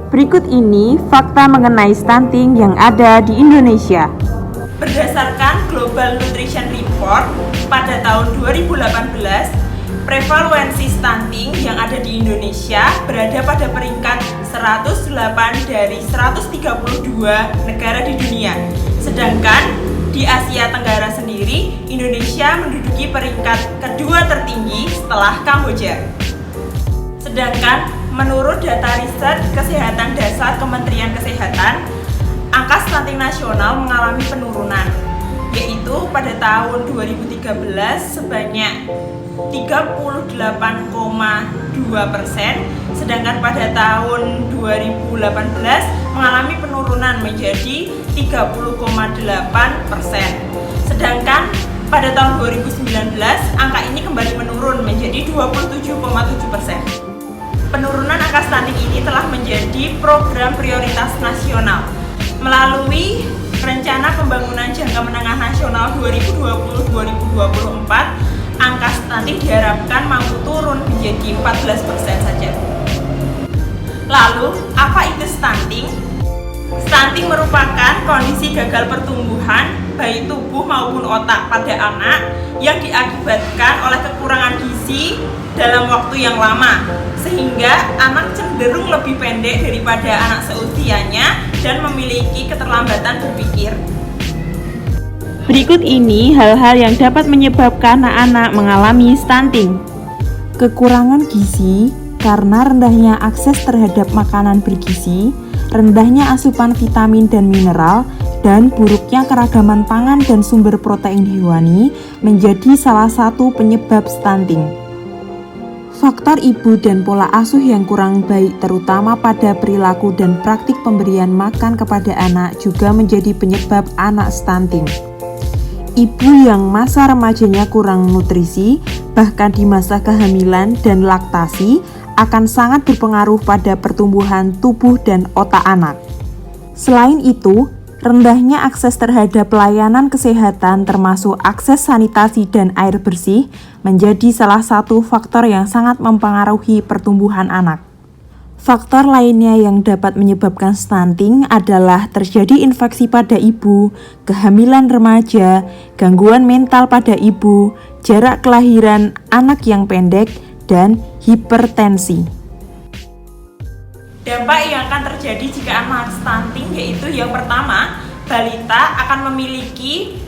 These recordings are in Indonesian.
Berikut ini fakta mengenai stunting yang ada di Indonesia. Berdasarkan Global Nutrition Report pada tahun 2018, prevalensi stunting yang ada di Indonesia berada pada peringkat 108 dari 132 negara di dunia. Sedangkan di Asia Tenggara sendiri, Indonesia menduduki peringkat kedua tertinggi setelah Kamboja. Sedangkan menurut data riset Kesehatan Dasar Kementerian Kesehatan, angka stunting nasional mengalami penurunan, yaitu pada tahun 2013 sebanyak 38,2%, sedangkan pada tahun 2018 mengalami penurunan menjadi 30,8%. Sedangkan pada tahun 2019 angka ini kembali menurun menjadi 27,7%. Penurunan angka stunting ini telah menjadi program prioritas nasional melalui Rencana Pembangunan Jangka Menengah Nasional 2020-2024. Angka stunting diharapkan mampu turun menjadi 14% saja. Lalu, apa itu stunting? Stunting merupakan kondisi gagal pertumbuhan baik tubuh maupun otak pada anak yang diakibatkan oleh kekurangan gizi dalam waktu yang lama, sehingga anak cenderung lebih pendek daripada anak seusianya dan memiliki keterlambatan berpikir. Berikut ini hal-hal yang dapat menyebabkan anak-anak mengalami stunting. Kekurangan gizi karena rendahnya akses terhadap makanan bergizi, rendahnya asupan vitamin dan mineral, dan buruknya keragaman pangan dan sumber protein hewani menjadi salah satu penyebab stunting. Faktor ibu dan pola asuh yang kurang baik terutama pada perilaku dan praktik pemberian makan kepada anak juga menjadi penyebab anak stunting. Ibu yang masa remajanya kurang nutrisi, bahkan di masa kehamilan dan laktasi, akan sangat berpengaruh pada pertumbuhan tubuh dan otak anak. Selain itu, rendahnya akses terhadap pelayanan kesehatan termasuk akses sanitasi dan air bersih menjadi salah satu faktor yang sangat mempengaruhi pertumbuhan anak. Faktor lainnya yang dapat menyebabkan stunting adalah terjadi infeksi pada ibu, kehamilan remaja, gangguan mental pada ibu, jarak kelahiran anak yang pendek, dan hipertensi. Dampak yang akan terjadi jika anak stunting yaitu yang pertama, balita akan memiliki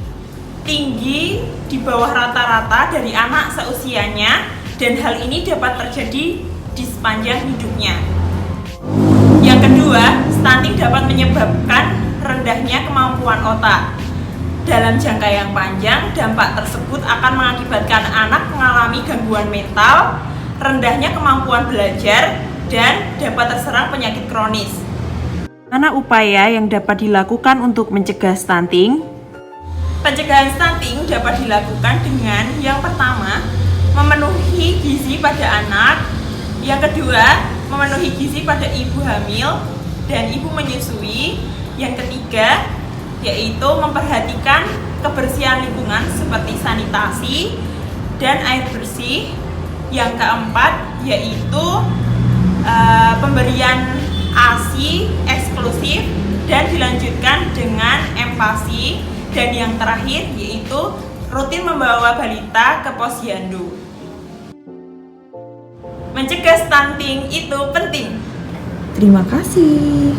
tinggi di bawah rata-rata dari anak seusianya dan hal ini dapat terjadi di sepanjang hidupnya. Yang kedua, stunting dapat menyebabkan rendahnya kemampuan otak. Dalam jangka yang panjang, dampak tersebut akan mengakibatkan anak mengalami gangguan mental, rendahnya kemampuan belajar, dan dapat terserang penyakit kronis. Mana upaya yang dapat dilakukan untuk mencegah stunting? Pencegahan stunting dapat dilakukan dengan yang pertama, memenuhi gizi pada anak, yang kedua, memenuhi gizi pada ibu hamil dan ibu menyusui, yang ketiga, yaitu memperhatikan kebersihan lingkungan seperti sanitasi dan air bersih, yang keempat, yaitu pemberian ASI eksklusif dan dilanjutkan dengan empasi, dan yang terakhir yaitu rutin membawa balita ke posyandu. Mencegah stunting itu penting. Terima kasih.